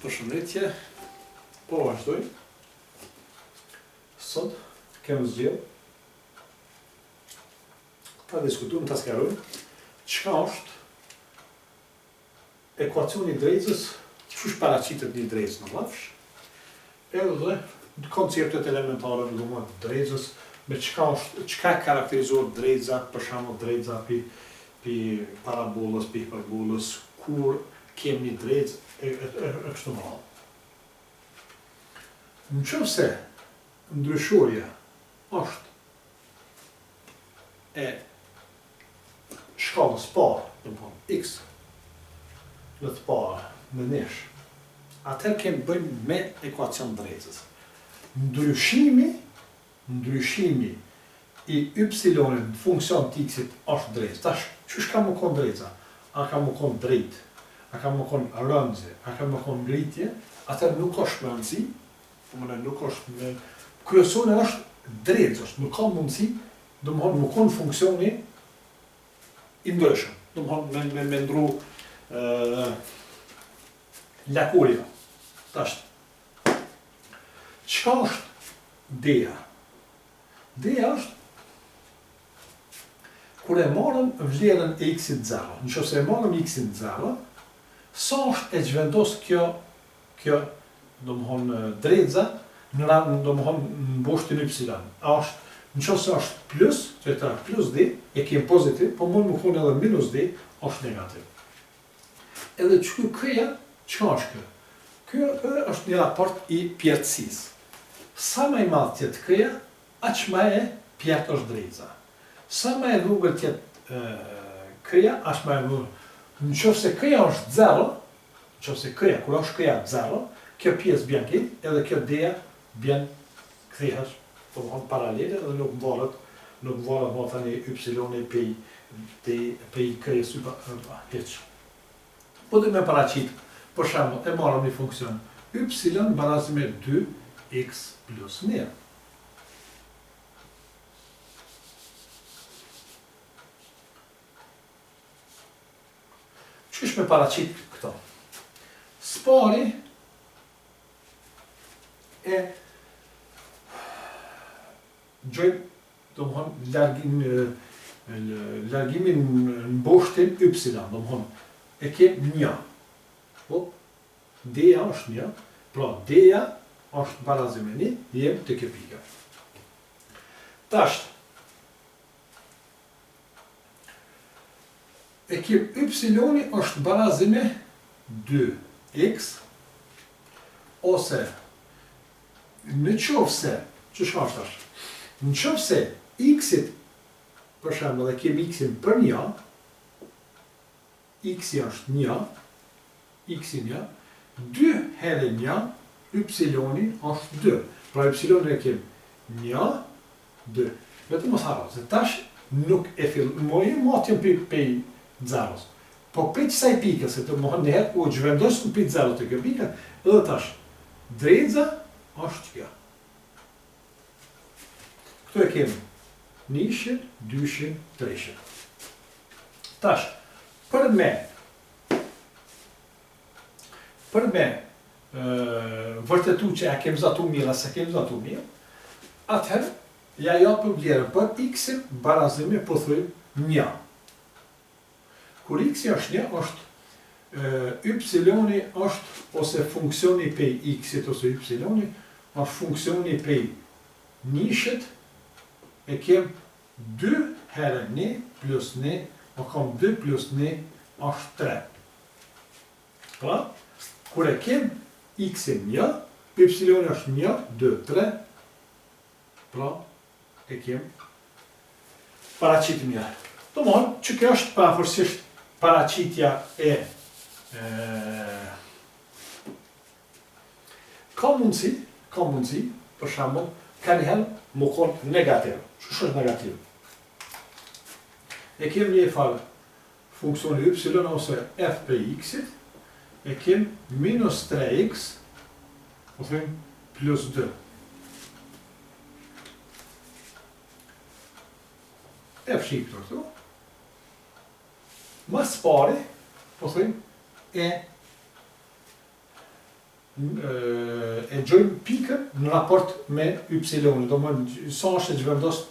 Përshëndetje, po vazhdoj. Sot kemë zgjedhur ta diskutojmë, ta sqarojmë çka është ekuacioni i drejtës, çu paraqitet një drejtës në rrafsh, edhe konceptet elementare të drejtës, me çka karakterizohet drejtëza, për shembull drejtëza pi parabolës, pi hiperbolës, kur kemi një drejtë e kështu me radhë. Nëse ndryshorja është e shkallës parë, domethënë x në të parë në nesh, atëherë kemi bëjmë me ekuacion drejtës. Ndryshimi i y-nit në funksion të x-it është drejtë. Tash, çu ka më kon drejtëza? A ka më kon drejtë? A ka më kon rëndësi? A ka më kon ngritje? Atëherë nuk është me rëndësi, nuk është me... Kryesore është drejtës, nuk ka mundësi, domethënë më kon funksioni i ndryshëm. Domethënë me ndru lakurja. Tash, çka është d-ja? D-ja është kur e marrëm vlerën e x-it 0. Nëse e marrëm x-it 0, sa është e zhvendos kjo domethënë drejtëza në mboshtin y. A është, nëse është plus, që ta plus d, e kemi pozitiv, po mund më kon edhe minus d, është negativ. Edhe këja, çka është kjo? Kjo është një raport i pjertësisë. Sa më i madh tjetë këja, aq më e pjertë është drejtëza. Sa më e vogël tjetë këja, aq më e vogël. Nëse këja është 0, nëse këja, kur është këja 0, kjo pjesë bjen këtë, edhe kjo d-ja bjen kthehet, domethënë paralele, dhe nuk varet më tani y pe këjes hiç. Po dhe me paraqit, për shembull, e marrëm një funksion y barazi me 2x plus 1. Qysh me paraqit këto? Spari e gjojmë, domethënë, largimin në mboshtin y, domethënë, e kemë 1. Po, d-ja është 1, pra d-ja është barazi me 1, jemi të kjo pika. Tash, e kemë y është barazi me 2x, ose në qofse, që shka është tash? Në qofse x-it, për shembull, dhe kemi x-in për 1, x-i është 1, x-i 1, 2 herë 1, y-i është 2. Pra y-i e kemi 1, 2. Vetëm mos harro, se tash nuk e fillojmë matjen pej 0-s. Po prej kësaj pikës, se të mohon njëherë u zhvendosën prej 0 të kjo pika, edhe tash, drejtëza është kjo. Këtu e kemi 1, 2, 3. Tash, për me vërtetu që a kemi zatu mirë, a se kemi zatu mirë, atëherë, ja japëm vlerën për x-in barazime, po thujmë 1. Kur x-i është 1, është y-i është, ose funksioni pej x-it, ose y-i, është funksioni pej 1-shit, e kem 2 herë 1 plus 1, o kam 2 plus 1 është 3. Pra, kur e kem x-in 1, y-i është 1, 2, 3, pra, e kem paraqit mirë. Domthonjë, që kjo është pavarësisht paraqitja e ka mundësi, për shembull, ka njëherë më kon negativ. Ç'është negativ? E kem një farë funksioni y ose f për x-it, e kem minus 3x, po them plus 2. E fshik këtu. Mas pari, po them, e e gjojmë pikën në raport me y-in, do më sa është e që vendos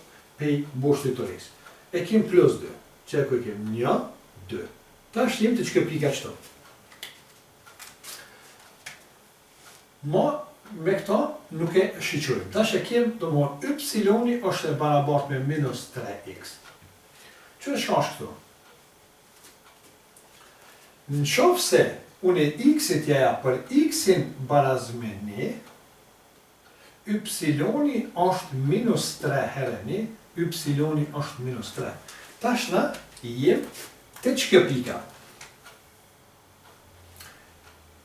pej bosh fitorisë. E kem plus 2, që e ku e kem 1, 2. Ta është jem të që kjo pika qëto. Ma me këta nuk e shqyqojmë. Ta është e kem, do më y-i është e barabart me minus 3x. Që është këto? Në qofë se unë e x-it jaja për x-in baraz me 1, y-i është minus 3 herë 1, y-i është minus 3. Tash na jem të që kjo pika.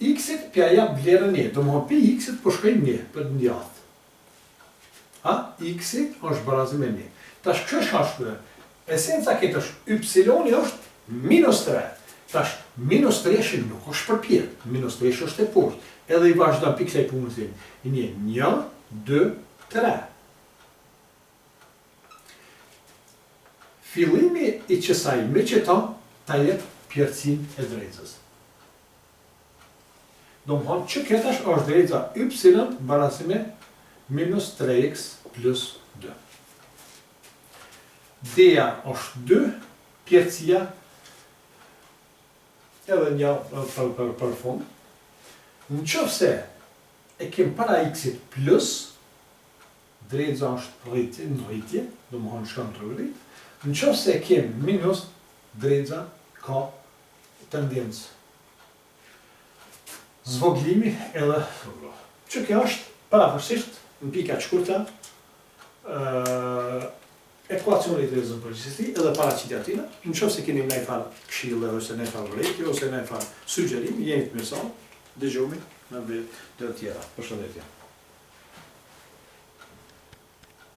X-it pja jap vlerën 1, do më pi x-it po shkojmë 1 për ndjath. X-it është baraz me 1. Tash kështë është esenca këtë është y-i është minus 3. Tash, minus 3 nuk është përpjet, minus 3 është e poshtë, edhe i vazhda pikë i punës i një 1, 2, 3. Fillimi i qësaj me qëta, ta jep pjertësin e drejtës. Do më thonë që këtash është drejtëza y barasime minus 3x plus 2. D-ja është 2, pjertësia edhe një për fund. Në qofë se e kem para x-it plus, drejtëza është rritje, në rritje, do më thonë shkëm të rrit. Në qofë se e kem minus, drejtëza ka tendencë. Zvoglimi edhe që kjo është parafërsisht në pika shkurta ekuacionit e rëzën përgjithësi edhe paraqitja tina, në qofë se keni ne farë këshille, ose ne farë vrejtje, ose ne farë sugjerimi, jeni të mirëson, dëgjomi në dhe tjera. Përshëndetje.